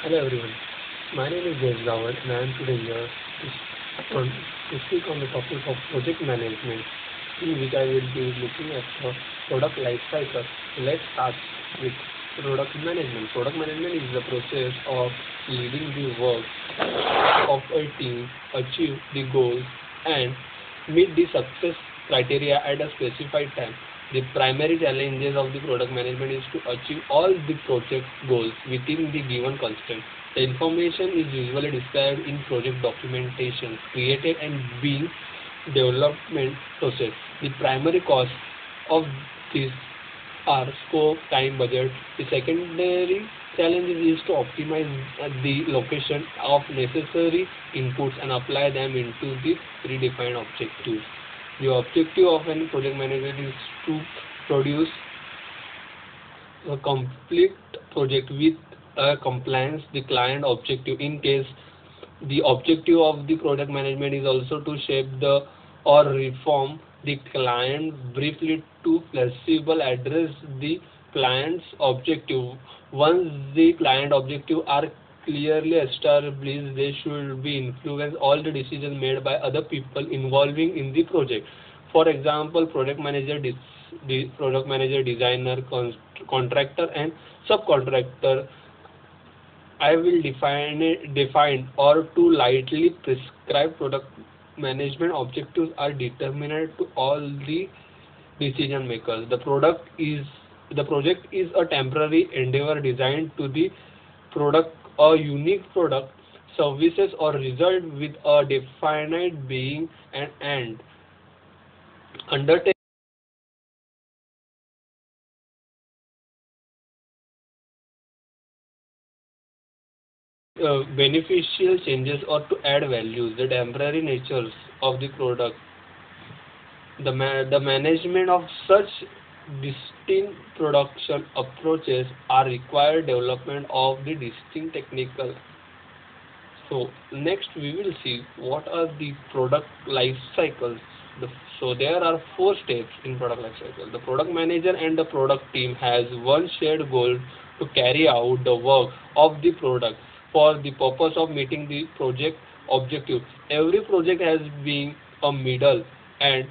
Hello everyone, my name is Dev Rawat and I am today here to speak on the topic of project management, in which I will be looking at the product life cycle. Let's start with product management. Product management is the process of leading the work of a team, achieve the goals, and meet the success criteria at a specified time. The primary challenges of the product management is to achieve all the project goals within the given constraint. The information is usually described in project documentation created and being development process. The primary cost of this are scope, time, budget. The secondary challenge is to optimize the location of necessary inputs and apply them into the predefined objectives. The objective of any project management is to produce a complete project with compliance the client objective. In case the objective of the project management is also to shape the or reform the client briefly to flexible address the client's objective. Once the client objective are clearly established, they should be influence all the decisions made by other people involving in the project. For example, product manager, designer, contractor, and subcontractor. I will define or to lightly prescribe product management objectives are determined to all the decision makers. The project is a temporary endeavor designed to the product a unique product, services or result with a definite being and end. Undertaking beneficial changes or to add values, the temporary natures of the product. The management of such distinct production approaches are required development of the distinct technical. So next we will see what are the product life cycles. The, so there are four steps in product life cycle. The product manager and the product team has one shared goal to carry out the work of the product for the purpose of meeting the project objective. Every project has been a middle and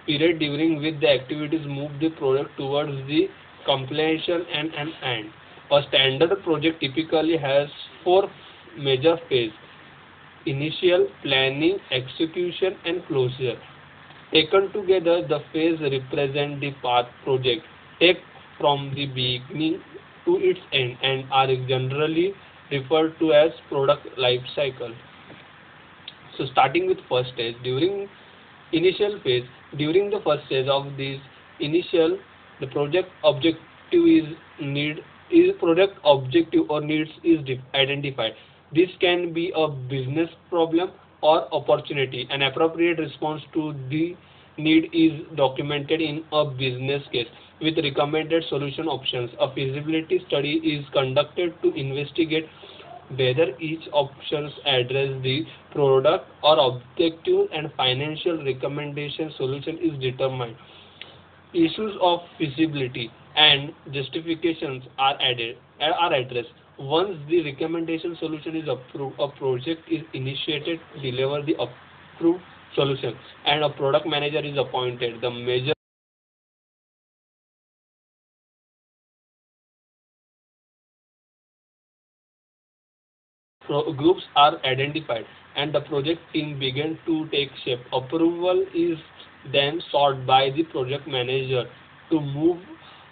period during which the activities move the product towards the completion and an end. A standard project typically has four major phases: initial, planning, execution, and closure. Taken together, the phase represent the path project take from the beginning to its end and are generally referred to as product life cycle. So starting with first stage, during initial phase, during the first stage of this initial, the project objective is need is project objective or needs is identified. This can be a business problem or opportunity. An appropriate response to the need is documented in a business case with recommended solution options. A feasibility study is conducted to investigate whether each options address the product or objective, and financial recommendation solution is determined. Issues of feasibility and justifications are addressed. Once the recommendation solution is approved, a project is initiated to deliver the approved solution, and a product manager is appointed. The major groups are identified, and the project team begin to take shape. Approval is then sought by the project manager to move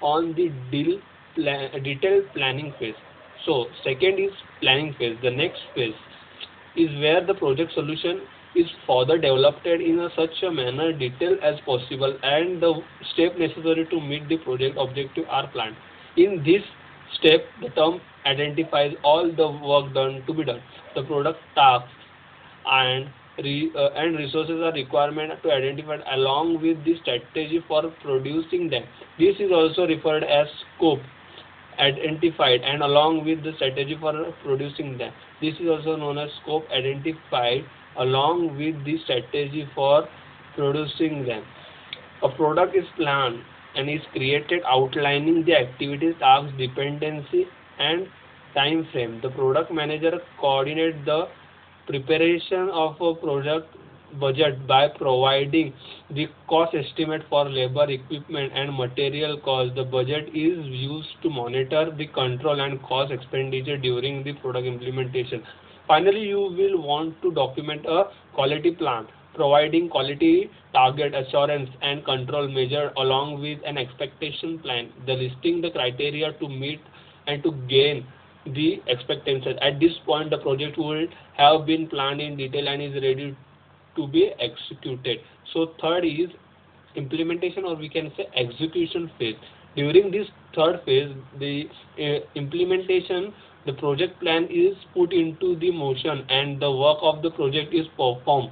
on the detailed planning phase. So, second is planning phase. The next phase is where the project solution is further developed in such a manner detailed as possible, and the step necessary to meet the project objective are planned. In this step, the term identifies all the work done to be done. The product tasks and and resources are requirement to identify along with the strategy for producing them. This is also referred as scope identified and along with the strategy for producing them. This is also known as scope identified along with the strategy for producing them. A product is planned and is created outlining the activities, tasks, dependency, and time frame. The product manager coordinates the preparation of a project budget by providing the cost estimate for labor, equipment, and material costs. The budget is used to monitor the control and cost expenditure during the product implementation. Finally, you will want to document a quality plan, providing quality target assurance and control measure along with an expectation plan, the listing the criteria to meet and to gain the expectations. At this point, the project will have been planned in detail and is ready to be executed. So third is implementation, or we can say execution phase. During this third phase, the implementation, the project plan is put into the motion and the work of the project is performed.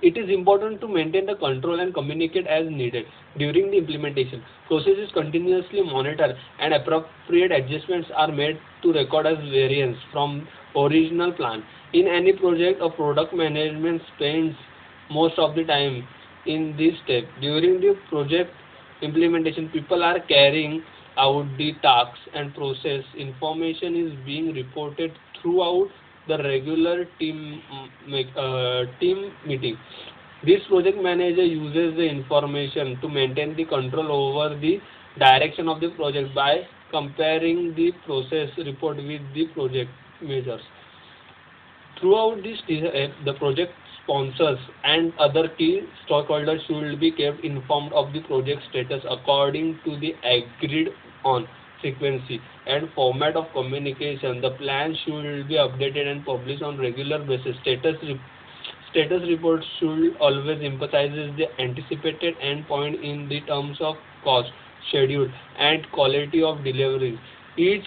It is important to maintain the control and communicate as needed during the implementation. Process is continuously monitored and appropriate adjustments are made to record as variance from original plan. In any project, a product management spends most of the time in this step. During the project implementation, people are carrying out the tasks and process. Information is being reported throughout the regular team meeting. This project manager uses the information to maintain the control over the direction of the project by comparing the process report with the project measures. Throughout this step, the project sponsors and other key stakeholders should be kept informed of the project status according to the agreed on frequency and format of communication. The plan should be updated and published on regular basis. Status reports should always emphasizes the anticipated endpoint in the terms of cost, schedule, and quality of delivery. Each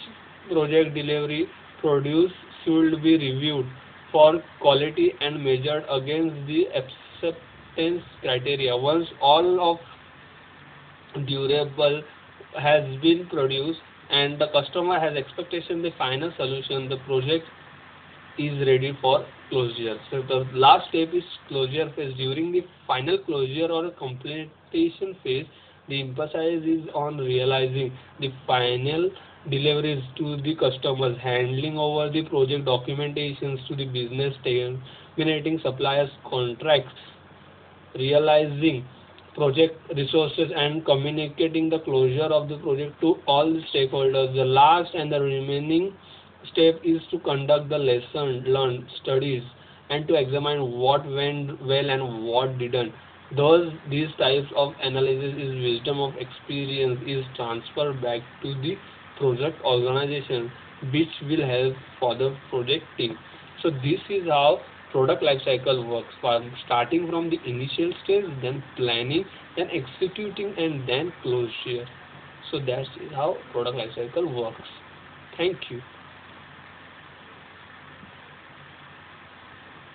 project delivery produce should be reviewed for quality and measured against the acceptance criteria. Once all of durable has been produced and the customer has expectation the final solution, the project is ready for closure. So the last step is closure phase. During the final closure or completion phase, the emphasis is on realizing the final deliveries to the customers, handling over the project documentations to the business, terminating suppliers contracts, realizing project resources, and communicating the closure of the project to all the stakeholders. The last and the remaining step is to conduct the lesson learned studies and to examine what went well and what didn't. These types of analysis is wisdom of experience is transferred back to the project organization, which will help for the project team. So this is how product life cycle works, from starting from the initial stage, then planning, then executing, and then closure. So that's how product life cycle works. Thank you.